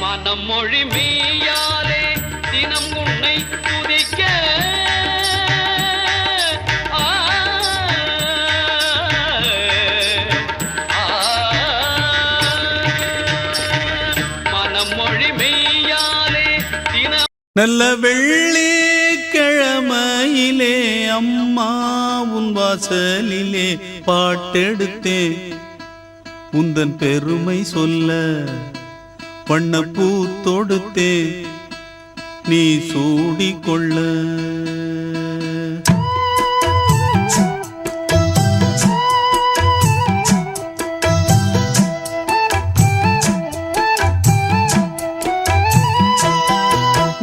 மனம் மொழி மெய்யாலே தினம் உன்னை துதிக்க மனம் மொழி மெய்யாலே தினம் நல்ல வெள்ளி கிழமையிலே அம்மா உன் வாசலிலே பாட்டெடுத்தேன் உந்தன் பெருமை சொல்ல வண்ணப்பூ தொடுத்தேன் நீ சூடிக்கொள்ள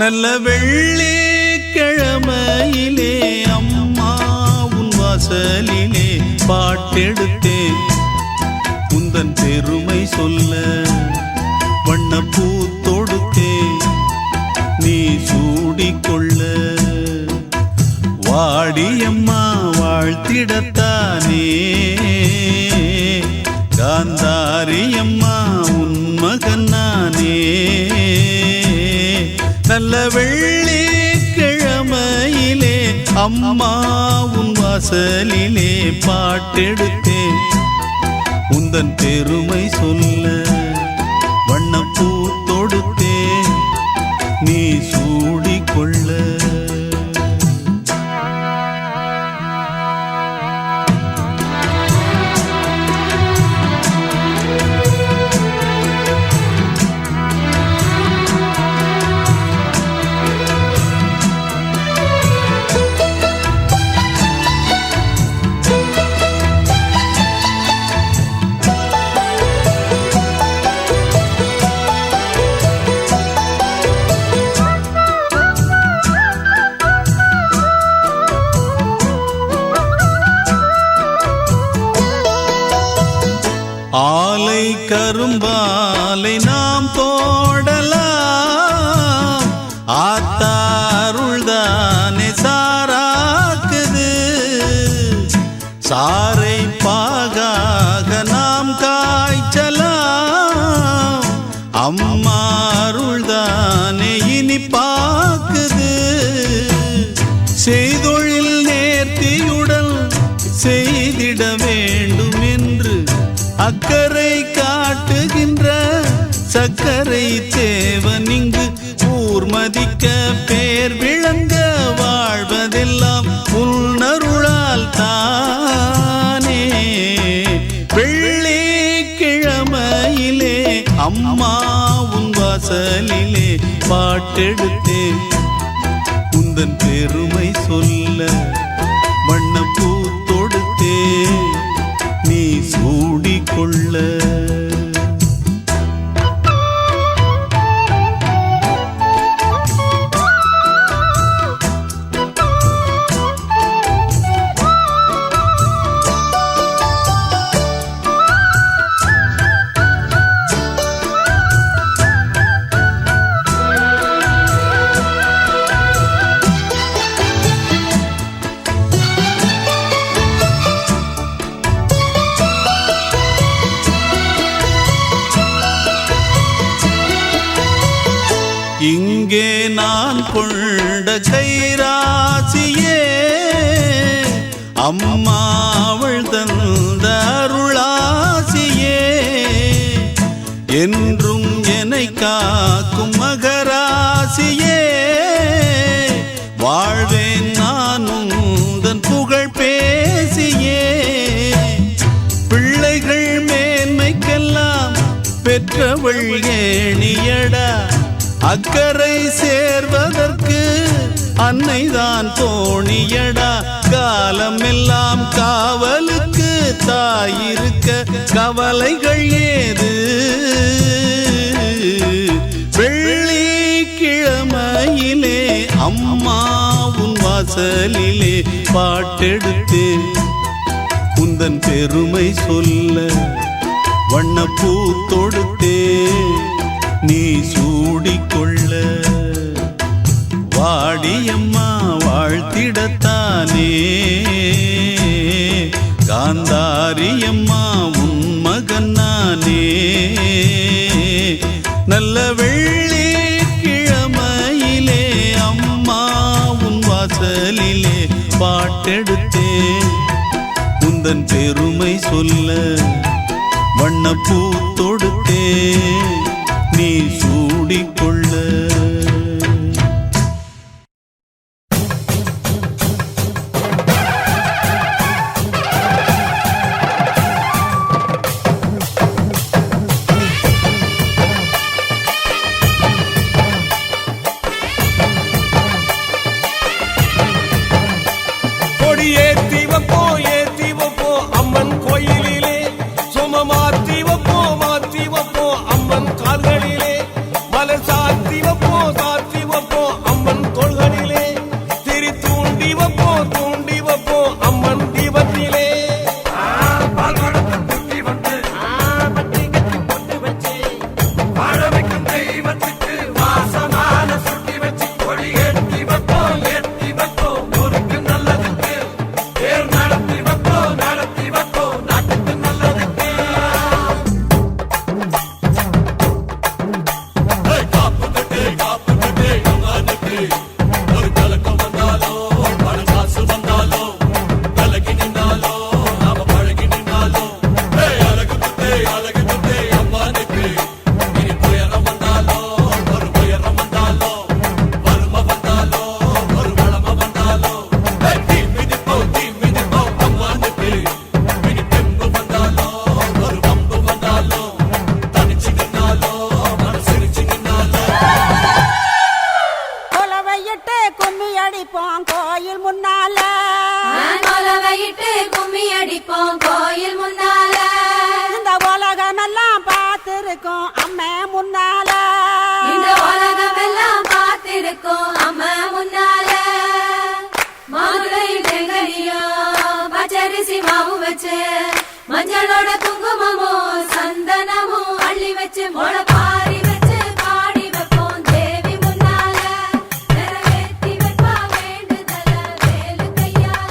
நல்ல வெள்ளி கிழமையிலே அம்மா உன் வாசலிலே பாட்டெடுத்தேன் உந்தன் பெருமை சொல்ல வண்ணப்பூ தொடுத்தேன் நீ சூடிக்கொள்ள வாடியம்மா வாழ்த்திடத்தானே காந்தாரியம்மா உன் மகன் நானே நல்ல வெள்ளி கிழமையிலே அம்மா உன் வாசலிலே பாட்டெடுத்தேன் உந்தன் பெருமை சொல்ல வண்ணப்பூ தொடுத்தேன் நீ சூடிக்கொள்ள ஆலை கரும்பாலை நாம் போடலாம் ஆத்தாருள்தானே சாராக்குது சாரை பாகாக நாம் காய்ச்சலாம் அம்மாருள்தானே இனிப்பாக்குது செய்தொழில் நேர்த்தியுடன் செய்திட வேண்டும் என்று அக்கறை காட்டுகின்ற சக்கரை தேவன் இங்கு ஊர்மதிக்க பேர் விளங்க வாழ்வதெல்லாம் உன்னருளால் தானே வெள்ளி கிழமையிலே அம்மா உன் வாசலிலே பாட்டெடுத்தேன் உந்தன் பெருமை சொல்ல வண்ணப்பூ தொடுத்தேன் நீ சூடிக்கொள்ள இங்கே நான் கொண்ட கைராசியே அம்மா அவள் தந்த அருளாசியே என்றும் என்னை காக்கும் மகராசியே வாழ்வேன் நான் உந்தன் புகழ் பேசியே பிள்ளைகள் மேன்மைக்கெல்லாம் பெற்றவள் ஏணியடா அக்கறை சேர்வதற்கு அன்னைதான் தோணியடா காலமெல்லாம் காவலுக்கு தாயிருக்க கவலைகள் ஏது வெள்ளி கிழமையிலே அம்மா உன் வாசலிலே பாட்டெடுத்து உந்தன் பெருமை சொல்ல வண்ணப்பூ தொடுத்தே நீ சூடிக்கொள்ள வாடியம்மா வாழ்த்திடத்தானே காந்தாரியம்மா உன் மகன் நானே நல்ல வெள்ளிக்கிழமையிலே அம்மா உன் வாசலிலே பாட்டெடுத்தேன் உந்தன் பெருமை சொல்ல வண்ணப்பூ தொடுத்தேன் நீ சூடிக்கொள்ள ஏத்தி வைப்போ அம்மன் கோயிலிலே சும மாத்தி வைப்போ அம்மன் கால்களிலே மலை சாத்தி வைப்போ அம்மன் தோள்களிலே திரி தூண்டி வைப்போ அம்மன் தீபத்திலே கோயில் முன்னால இந்த உலகமெல்லாம் பார்த்திருக்கோம் அம்மா முன்னால இந்த உலகமெல்லாம் பார்த்திருக்கோம் அம்மா முன்னால மாதுளை தேங்கனியோ பச்சரிசி மாவு வச்சு மஞ்சளோட குங்குமமோ சந்தனமோ அள்ளி வச்சு முளைப்பாரி வச்சு பாடி வைப்போம் தேவி முன்னால நிறைவேற்றி வைப்பா வேண்டுதல வேலு கையால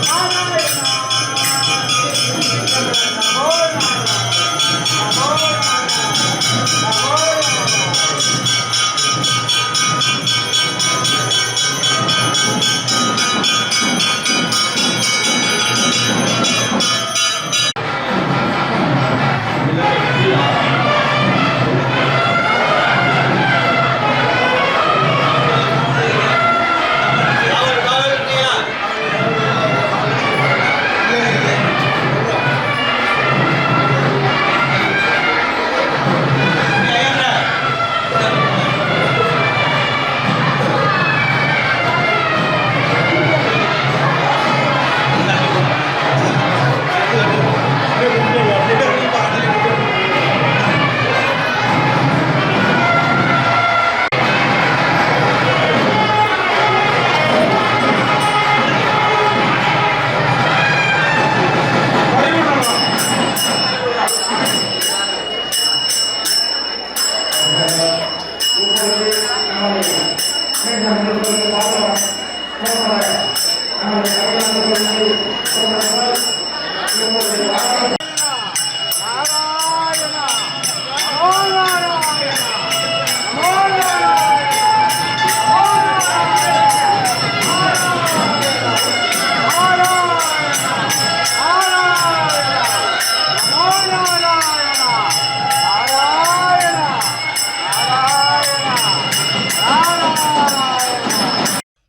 Hallelujah.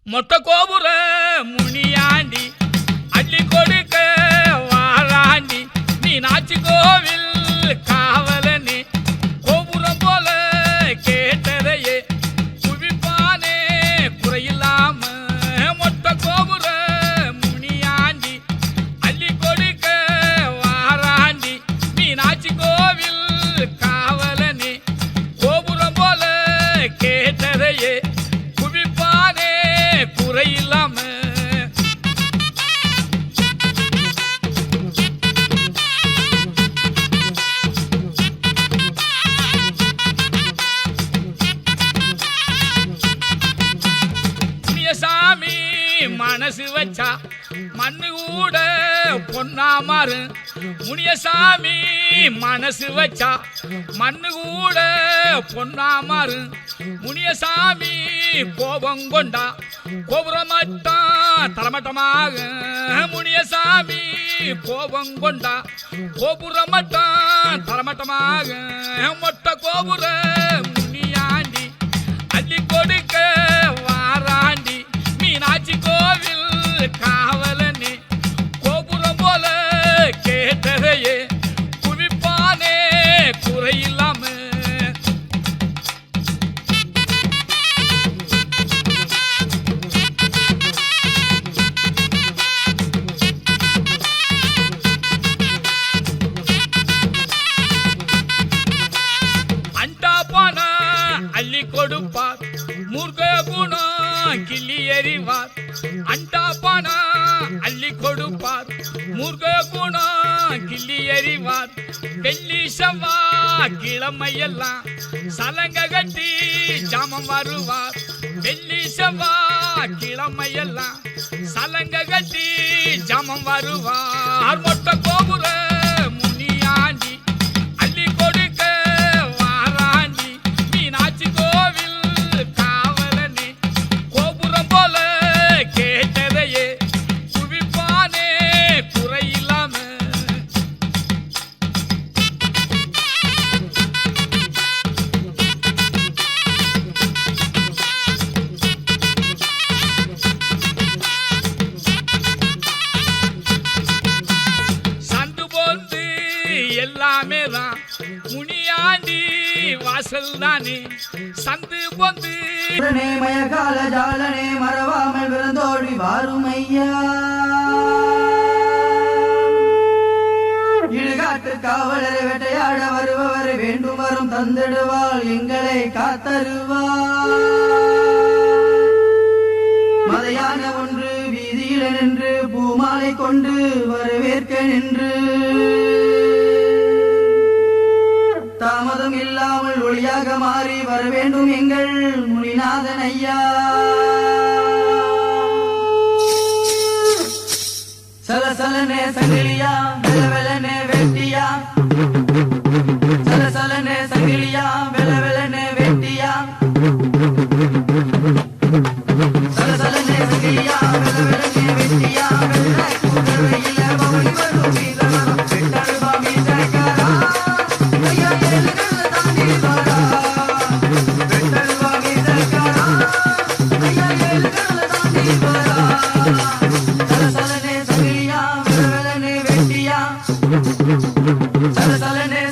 மொத்த கோபுர முனியாண்டி அள்ளி கொடுக்க வாராண்டி நீ நாச்சி கோவில் காவலனே கோபுரம் போல கேட்டதையே குவிப்பானே குறையில்லாம மொத்த கோபுர முனியாண்டி அள்ளி கொடுக்க வாராண்டி நீ நாச்சி கோவில் காவலனே கோபுரம் போல கேட்டதையே குவிப்பானே குறையில்லாம சாமி மனசு வச்சா மண்ணு கூட பொன்னா மாறு முனியசாமி மனசு வச்சா மண்ணு கூட பொன்னா மாறு முனியசாமி கோபம் கொண்டா கோபுரம் மட்டும் தரமட்டமாக முனியசாமி கோபம் கொண்டா கோபுரம் மட்டும் தரமட்டமாக மொட்ட கோபுர முனியாண்டி அள்ளி கொடுக்க வாராண்டி மீனாட்சி கோவில் காவலனே கோபுரம் போல கேட்டதையே குவிப்பானே குறையில்லாம அள்ளி கொடுப்பார் மூர்க்க குணம் கிள்ளி எறிவார் அண்டா பானா அள்ளி கொடுப்பார் மூர்க்க குணம் கிள்ளி எறிவார் வெள்ளி செவ்வா கிழமையெல்லாம் சலங்க கட்டி ஜாமம் வருவார் வெள்ளி செவ்வா கிழமையெல்லாம் சலங்க கட்டி ஜாமம் வருவார் மொட்ட கோபுர முனியாண்டி அள்ளி கொடுக்க வாராண்டி மீனாட்சி கோவில் காவலனே கோபுரம் போல கேட்டதையே குவிப்பானே குறையில்லாம சந்து போந்து எல்லாமே தான் முனியாண்டி வாசல் தானே சந்து பொந்து மயக்கால ஜாலனே மறவாமல் விருந்தோடி வாரும் ஐயா இடுகாட்டு காவலரை வேட்டையாட வருபவர் வேண்டும் வரும் தந்திடுவாள் எங்களை காத்தருவாள் மதையான ஒன்று வீதியில நின்று பூமாலை கொண்டு வரவேற்க நின்று தாமதம் இல்லாமல் ஒளியாக மாறி வர வேண்டும் எங்கள் முனிநாதன் ஐயா சலசலனே சங்கிலியா வெலவெலனே வெட்டியா சலசலனே சங்கிலியா வெலவெலனே வெட்டியா சலசலனே சங்கிலியா வெலவெலனே வெட்டியா வெள்ளை குதிரையில பவனி வரும் வீரவனம் வெட்டருவா மீசைக்காரா ஐயா ஏழுகளை தாண்டி வாரா வெட்டருவா மீசைக்காரா ஐயா ஏழுகளை தாண்டி வாரா சலசலனே சங்கிலியா வெலவெலனே வெட்டியா சலசலனே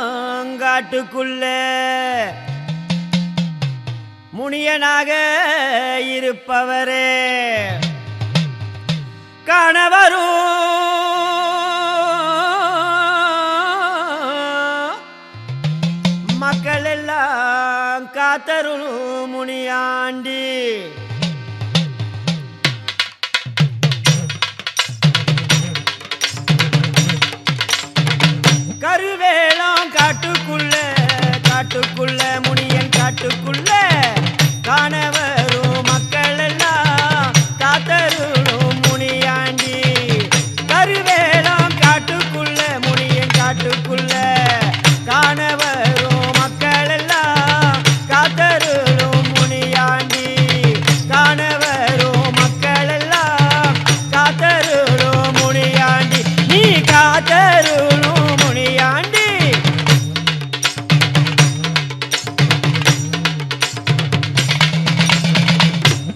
கருவேளாங்காட்டுக்குள்ள முனியனாக இருப்பவரே காணவரும் மக்கள் எல்லாம் காத்தருளும் முனியாண்டி கருவேலம் காட்டுக்குள்ள முனியன் காட்டுக்குள்ள காணவரும் மக்கள் எல்லாம் காத்தருளும் முனியாண்டி கருவேலம் காட்டுக்குள்ள முனியன் காட்டுக்குள்ள காணவரும் மக்கள் எல்லாம் காத்தருளும் முனியாண்டி காணவரும் மக்கள் எல்லாம் காத்தருளும் முனியாண்டி நீ காத்தருளும் முனியாண்டி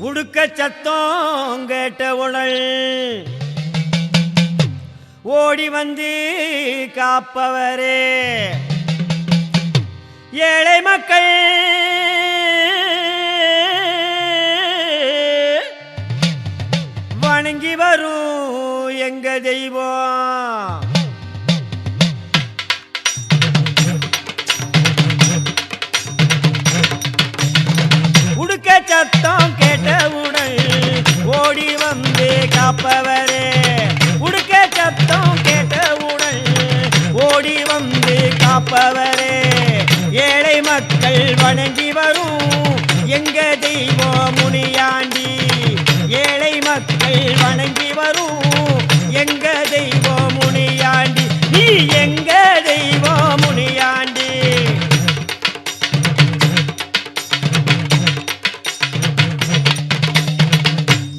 உடுக்க சத்தம் கேட்ட உடல் ஓடி வந்து காப்பவரே ஏழை மக்கள் வணங்கி வரும் எங்க தெய்வம் உடுக்க சத்தம் கேட்டவுடன் ஓடி வந்து காப்பவரே உடுக்க சத்தம் கேட்டவுடன் ஓடி வந்து காப்பவரே ஏழை மக்கள் வணங்கி வரும் எங்க தெய்வம் முனியாண்டி ஏழை மக்கள் வணங்கி வரும் எங்க தெய்வம் முனியாண்டி நீ எங்க தெய்வம் முனியாண்டி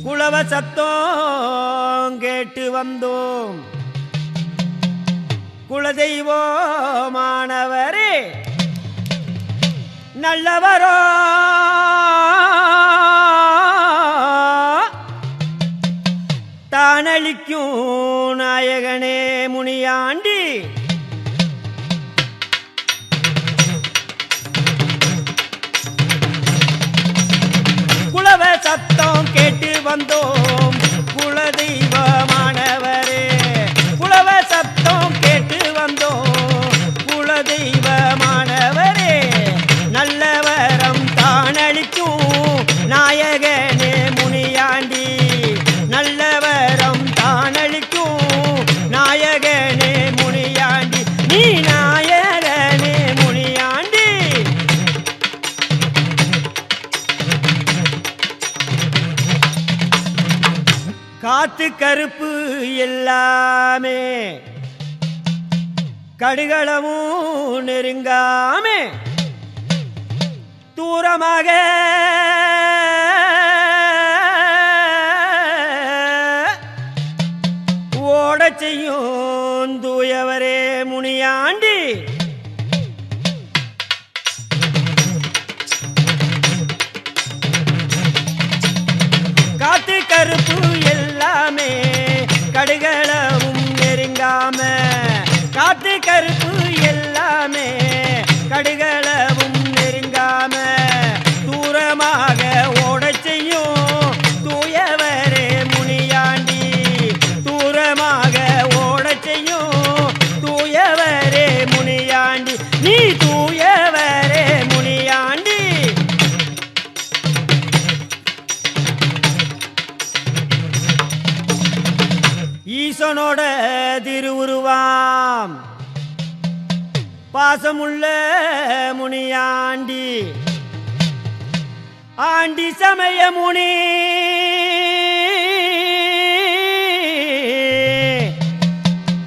குலவ சத்தம் கேட்டு வந்தோம் குலதெய்வமானவரே நல்லவரோ தானளிக்கும் நாயகனே முனியாண்டி குலவ சத்தம் கேட்டு வந்தோம் குலதெய்வமானவரே குலவ சத்தம் கேட்டு வந்தோம் குலதெய்வமானவரே நல்லவரம் தானளிக்கும் நாயகனே முனியாண்டி நல்லவரம் தானளிக்கும் நாயகனே முனியாண்டி நீ நாயகனே முனியாண்டி காத்து கருப்பு எல்லாமே கடுகளமும் நெருங்காமே தூரமாக ஓடச் செய்யும் தூயவரே முனியாண்டி காத்து கருப்பு எல்லாமே கடுகளவும் நெருங்காம காத்து கருப்பு எல்லாமே கடுகளவும் நெருங்காம தூரமாக ஓடச் செய்யும் தூயவரே முனியாண்டி தூரமாக ஓடச் செய்யும் தூயவரே முனியாண்டி நீ தூயவரே முனியாண்டி ஈசனோட திருவுருவாம் பாசமுள்ள முனியாண்டி ஆண்டி சமய முனி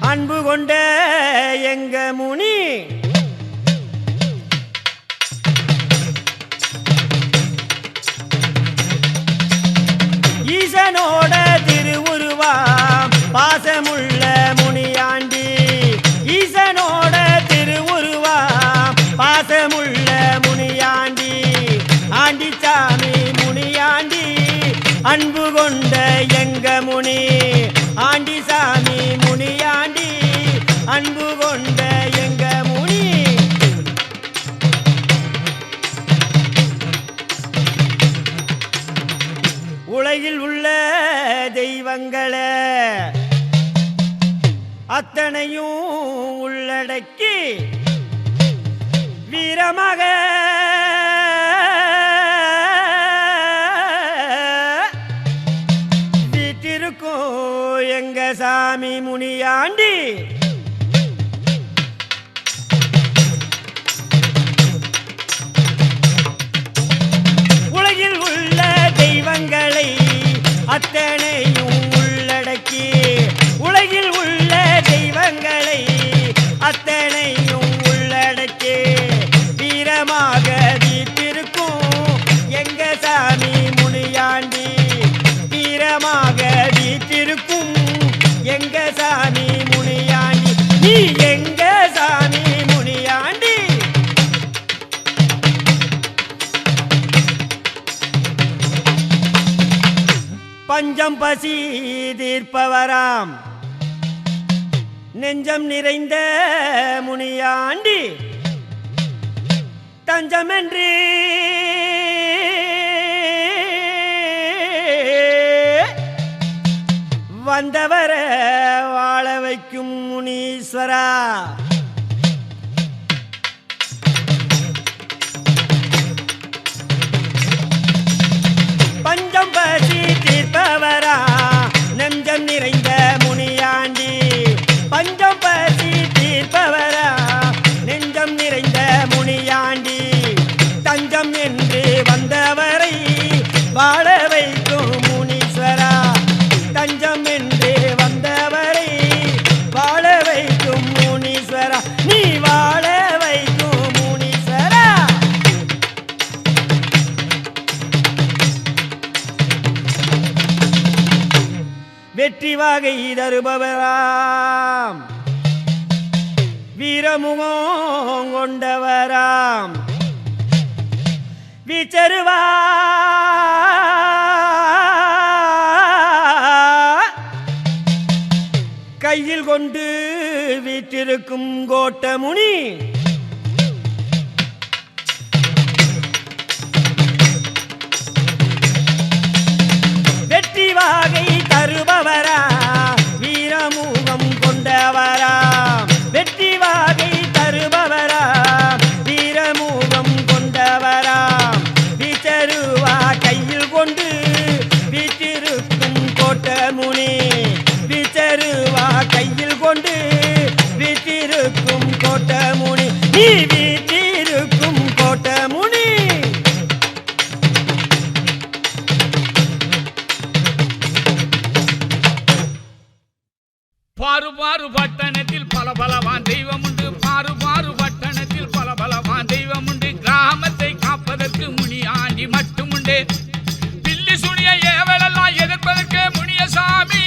அன்பு கொண்ட எங்க முனி ஈசனோட திருவுருவாம் பாசமுள்ள முனியாண்டி ஈசனோட திருவுருவாம் பாசமுள்ள முனியாண்டி ஆண்டி சாமி முனியாண்டி அன்பு கொண்ட எங்க முனி ஆண்டி சாமி முனியாண்டி அன்பு கொண்ட உலகில் உள்ள தெய்வங்களே அத்தனையும் உள்ளடக்கி வீரமாக வீட்டிருக்கும் எங்க சாமி முனியாண்டி உலகில் உள்ள தெய்வங்களை அத்தனையும் உள்ளடக்கி உலகில் உள்ள தெய்வங்களை அத்தனையும் உள்ளடக்கி வீரமாக வீட்டிருக்கும் எங்க சாமி முனியாண்டி வீரமாக வீட்டிருக்கும் எங்க சாமி முனியாண்டி நீ எங்க சாமி முனியாண்டி பஞ்சம் பசி தீர்ப்பவராம் நெஞ்சம் நிறைந்த முனியாண்டி தஞ்சமென்று வந்தவர வாழ வைக்கும் முனீஸ்வரா பஞ்சம் பசி தீர்ப்பவரா நெஞ்சம் நிறைந்த முனியாண்டி பஞ்சம் பசி தீர்ப்பவரா நெஞ்சம் நிறைந்த முனியாண்டி தஞ்சம் என்று வந்தவரை வாழ வைக்கும் முனீஸ்வரா தஞ்சம் என்று வந்தவரை வாழ வைக்கும் முனீஸ்வரா நீ வாழ வைக்கும் முனீஸ்வரா வெற்றி வாகை தருபவராம் வீரமுகம் கொண்டவராம் விச்சருவா கையில் கொண்டு வீற்றிருக்கும் கோட்டமுனி வெற்றி வாகை தருபவரா வீரமுகம் கொண்டவரா வெற்றி வாகை தருபவரா வீரமுகம் கொண்டவரா விச்சருவா கையில் கொண்டு வீற்றிருக்கும் கோட்டமுனி விச்சருவா கையில் கொண்டு வீற்றிருக்கும் கோட்டமுனி நீ வீற்றிருக்கும் கோட்டமுனி பாரு பாரு பட்டணத்தில் பல பலவான் தெய்வம் உண்டு பாரு பாரு பட்டணத்தில் பல பலவான் தெய்வம் உண்டு கிராமத்தை காப்பதற்கு முனியாண்டி மட்டுமுண்டு பில்லி சுனிய ஏவலெல்லாம் எதிர்ப்பதற்கே முனிய சாமி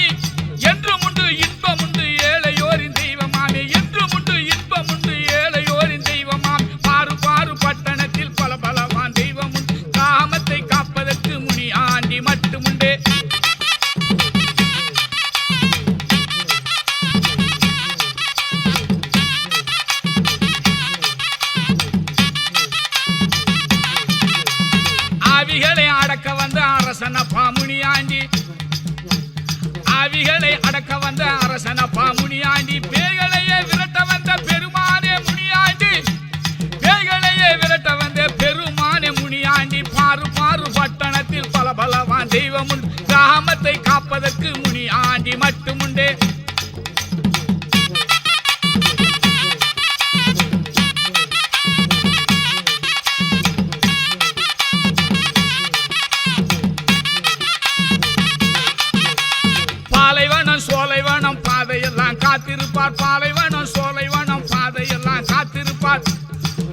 என்றும் உண்டு இன்பம் உண்டு ஏழையோரின் தெய்வமாமே என்றும் உண்டு இன்பம் உண்டு ஏழையோரின் தெய்வமாம் பாரு பாரு பட்டணத்தில் பல பலவான் தெய்வம் உண்டு கிராமத்தை காப்பதற்கு முனியாண்டி மட்டுமுண்டு ஆவிகளை அடக்க வந்த அரசனப்பா முனியாண்டி ஆவிகளை அடக்க வந்த அரசனப்பா முனியாண்டி பேய்களையே விரட்ட வந்த பெருமானே முனியாண்டி பேய்களையே விரட்ட வந்த பெருமானே முனியாண்டி பாரு பாரு பட்டணத்தில் பல பலவான் தெய்வம் உண்டு கிராமத்தை காப்பதற்கு முனியாண்டி மட்டுமுண்டு பாலைவனம் சோலைவனம் பாதையெல்லாம் காத்திருப்பார் பாலைவனம் சோலைவனம் பாதையெல்லாம் காத்திருப்பார்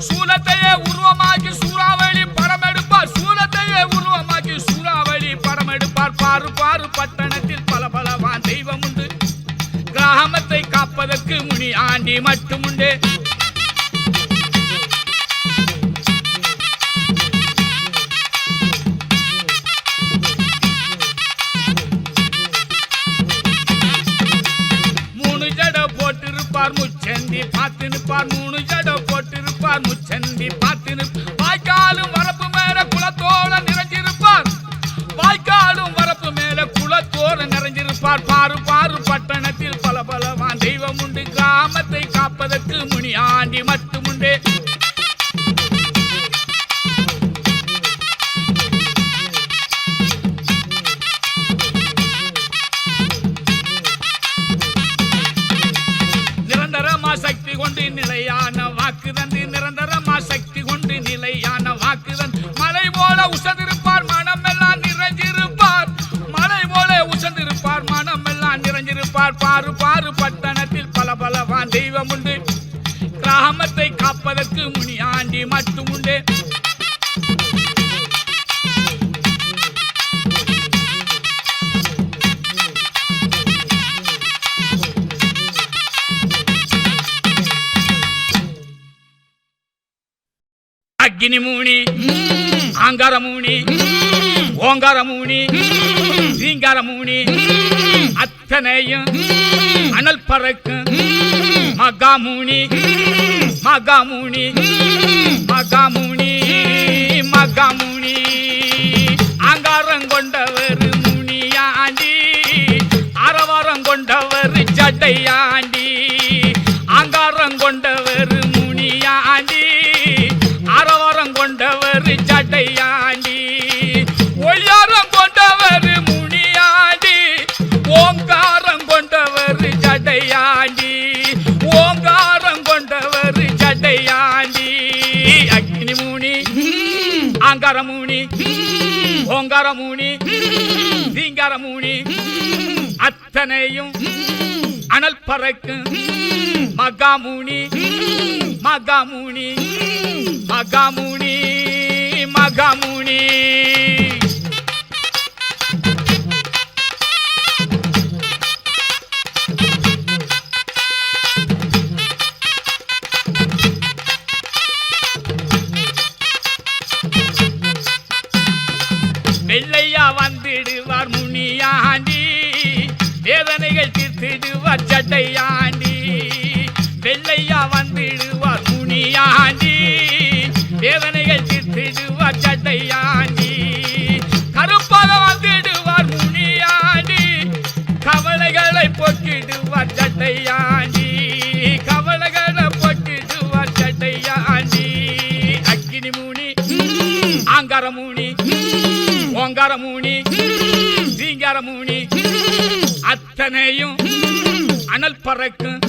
சூலத்தையே உருவமாக்கி சூறாவளி படம் எடுப்பார் சூலத்தையே உருவமாக்கி சூறாவளி படம் எடுப்பார் பாரு பாரு பட்டணத்தில் பல பலவான் தெய்வம் உண்டு கிராமத்தை காப்பதற்கு முனியாண்டி மட்டுமுண்டு முச்சந்தி பார்த்து நிற்பார் மூணு ஜடை போட்டிருப்பார் முச்சந்தி பார்த்து நிற்பார் வாய்க்காலும் வரப்பு மேல குளத்தோட நிறைஞ்சிருப்பார் வாய்க்காலும் வரப்பு உசந்திருப்பார் மனமெல்லாம் நிறைஞ்சிருப்பார் மலை போல உசந்திருப்பார் மனமெல்லாம் நிறைஞ்சிருப்பார் பாரு பாரு பட்டணத்தில் பல பலவான் தெய்வம் உண்டு கிராமத்தை காப்பதற்கு முனியாண்டி மட்டும் உண்டு அக்னிமூனி ஆங்காரமூனி ஓங்காரமூனி ரீங்காரமூனி அத்தனையும் அனல் பறக்கும் மகாமூனி மகாமூனி மகாமூனி மகாமூனி ஆங்காரம் கொண்டவர் முனியாண்டி அரவாரம் கொண்டவர் ஜட்டையாண்டி ஆங்காரம் கொண்டவர் முனியாண்டி அரவாரம் கொண்டவர் ஜட்டையாண்டி ஒளியாரம் கொண்டவர் முனியாண்டி ஓங்காரம் கொண்டவர் ஜட்டையாண்டி ஓங்காரம் கொண்டவர் ஜட்டையாண்டி அக்னிமூனி ஆங்காரமூனி ஓங்காரமூனி ரீங்காரமூனி அத்தனையும் அனல் பறக்கும் மகாமூனி மகாமூனி மகாமூனி மகாமூனி வெள்ளையா வந்திடுவார் முனியாண்டி வேதனைகள் தீர்த்திடுவார் ஜட்டையாண்டி வெள்ளையா வந்திடுவார் முனியாண்டி வேதனைகள் தீர்த்திடுவார் ஜட்டையாண்டி கருப்பாக வந்திடுவார் முனியாண்டி கவலைகளை போக்கிடுவார் ஜட்டையாண்டி கவலைகளை போக்கிடுவார் ஜட்டையாண்டி அக்னிமூனி ஆங்காரமூனி ஓங்காரமூனி ரீங்காரமூனி அத்தனையும் அனல் பறக்கும்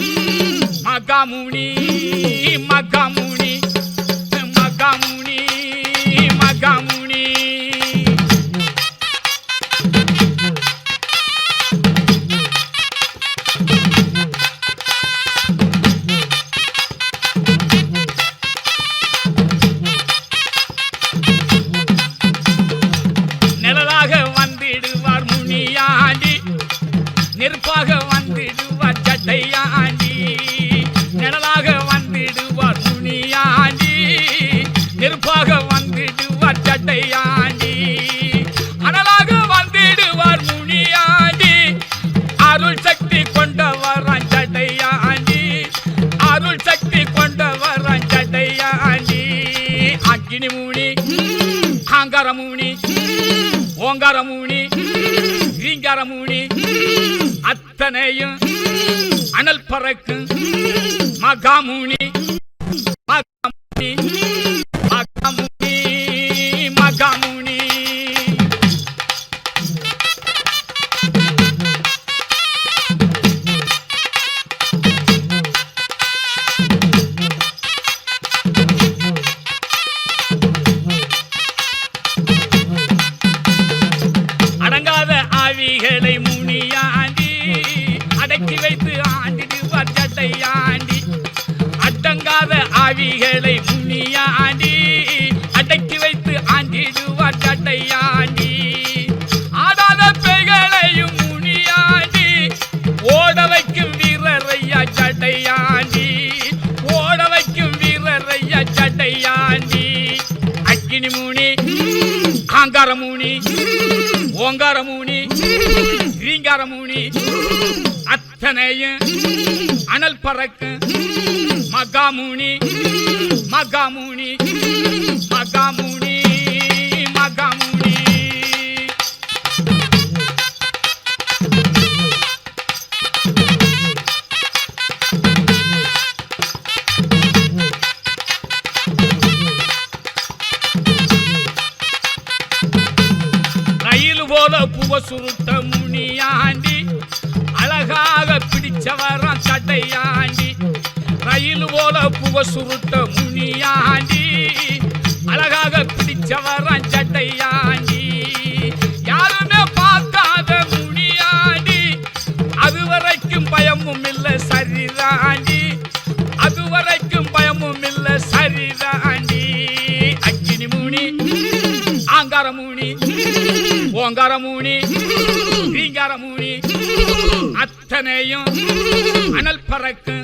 மகாமூனி மகாமூனி மகாமூனி மகாமூனி நிழலாக வந்திடுவார் முனியாண்டி நெருப்பாக வந்திடுவார் ஜட்டையாண்டி நிழலாக வந்திடுவார் முனியாண்டி நெருப்பாக வந்திடுவார் ஜட்டையாண்டி அனலாக வந்திடுவார் முனியாண்டி அருள் சக்தி கொண்டவர் ஜட்டையாண்டி அருள் சக்தி கொண்டவர் ஜட்டையாண்டி அக்னிமூனி ஆங்காரமூனி ஓங்காரமூனி ரீங்காரமூனி அத்தனையும் அனல் பறக்கும் மகாமூனி மகாமூனி மகாமூனி மகாமூனி அடங்காத ஆவிகளை முனியாண்டி அடக்கி வைத்து ஆண்டிடுவார் ஜட்டையாண்டி அடங்காத ஆவிகளை முனியாண்டி அடக்கி வைத்து ஆண்டிடுவார் ஜட்டையாண்டி ஆடாத பேய்களையும் முனியாண்டி ஓட வைக்கும் வீரரையா ஜட்டையாண்டி ஓட வைக்கும் வீரரையா ஜட்டையாண்டி அக்னிமூனி ஆங்காரமூனி ஓங்காரமூனி ரீங்காரமூனி அத்தனையும் அனல் பறக்கும் மகாமூனி மகாமூனி மகாமூனி மகாமூனி ரயில் போல புவ சுருட்ட முனியாண்டி அழகாக பிடிச்சவரான் சட்டையாண்டி ரயில் போல புவ சுருட்ட முனியாண்டி அழகாக பிடிச்சவரான் சட்டையாண்டி யாருமே பார்க்காத முனியாண்டி அதுவரைக்கும் பயமும் இல்ல சரிதாண்டி அதுவரைக்கும் பயமும் இல்ல சரிதாண்டி அக்கினி மூனி ஆங்கார மூனி ஓங்கார மூனி ரீங்கார மூனி அத்தனையும் அனல் பறக்கு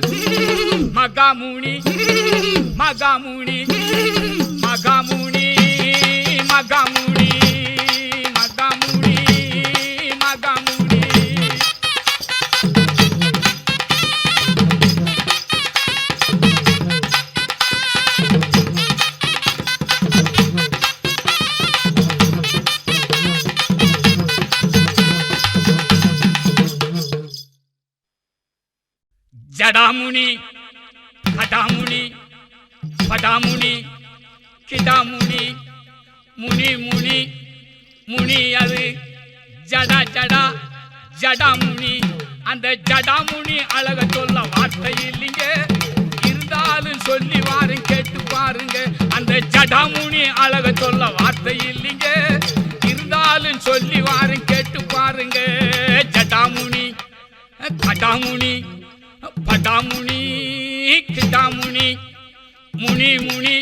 மகாமூனி மகாமூனி மகாமூனி மகாமூனி மகாமூனி மகாமூனி ஜடாமுனி கடாமுனி படாமுனி கிடாமுனி முனி முனி முனி அது ஜடா ஜடா ஜடாமுனி அந்த ஜடாமுனி அழக சொல்ல வார்த்தை இல்லைங்க இருந்தாலும் சொல்லி வாரும் கேட்டு பாருங்க அந்த ஜடாமுனி அழக சொல்ல வார்த்தை இல்லைங்க இருந்தாலும் சொல்லி வாரும் கேட்டு பாருங்க ஜடாமுனி கடாமுனி படாமுனி கிடாமுனி முனி முனி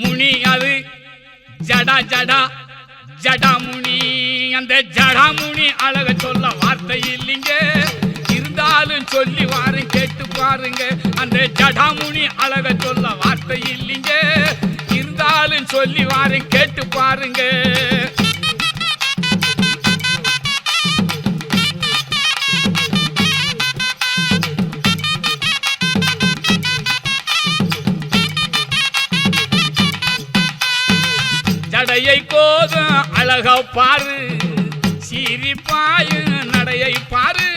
முனி அது ஜடா ஜடா ஜடாமுனி அந்த ஜடாமுனி அழக சொல்ல வார்த்தை இல்லைங்க இருந்தாலும் சொல்லி வாரும் கேட்டு பாருங்க அந்த ஜடாமுனி அழக சொல்ல வார்த்தை இல்லைங்க இருந்தாலும் சொல்லி வாரும் கேட்டு பாருங்க ஜடையை கோதும் அழகா பாரு சிரிப்பாயும் நடையை பாரு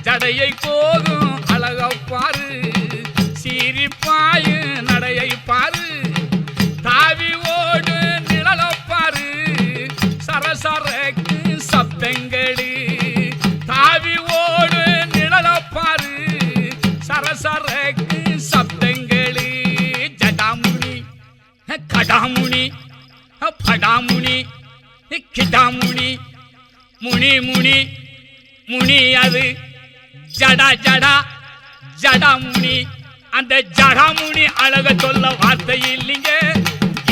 ஜடையை கோதும் அழகா பாரு சிரிப்பாயும் நடையை பாரு தாவி ஓடு நிழலை பாரு சரசரக்கு சப்தங்களு தாவி ஓடு நிழலை பாரு சரசரக்கு சப்தங்களு ஜடாமுனி கடாமுனி படாமுனி கிடாமுனி முனி முனி முனி அது ஜடா ஜடா ஜடாமுனி அந்த ஜடாமுனி அழக சொல்ல வார்த்தை இல்லைங்க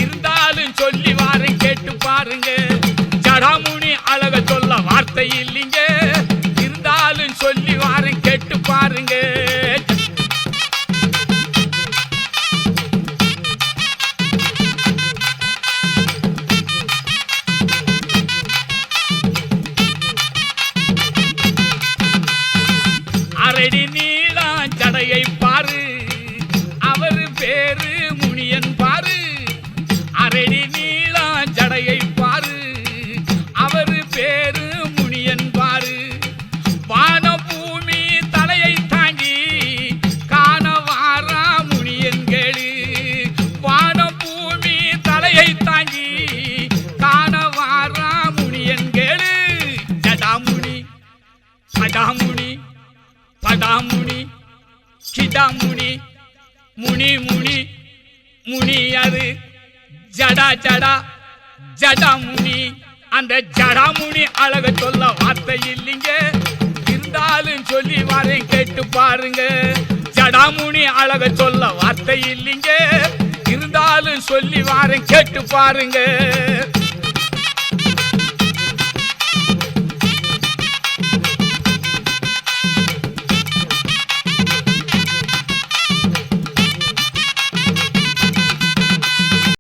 இருந்தாலும் சொல்லி வாரும் கேட்டு பாருங்க ஜடாமுனி அழக சொல்ல வார்த்தை இல்லைங்க இருந்தாலும் சொல்லி வாரும் கேட்டு பாருங்க அரடி நீளம் ஜடையை பாரு அவரு பேரு முனியன் பாரு அரடி நீளம் ஜடையை பாரு அவரு பேரு முனியன் பாரு வான பூமி தலையை தாங்கி காண வாரா முனியன் கேளு வான பூமி தலையை தாங்கி காண வாரா முனியன் கேளு ஜடாமுனி படாமுனி படாமுனி கிடாமுனி முனி முனி முனி அது ஜடா ஜடா ஜடாமுனி அந்த ஜடாமுனி அழக சொல்ல வார்த்தை இல்லைங்க இருந்தாலும் சொல்லி வாரேன் கேட்டு பாருங்க ஜடாமுனி அழக சொல்ல வார்த்தை இல்லைங்க இருந்தாலும் சொல்லி வாரேன் கேட்டு பாருங்க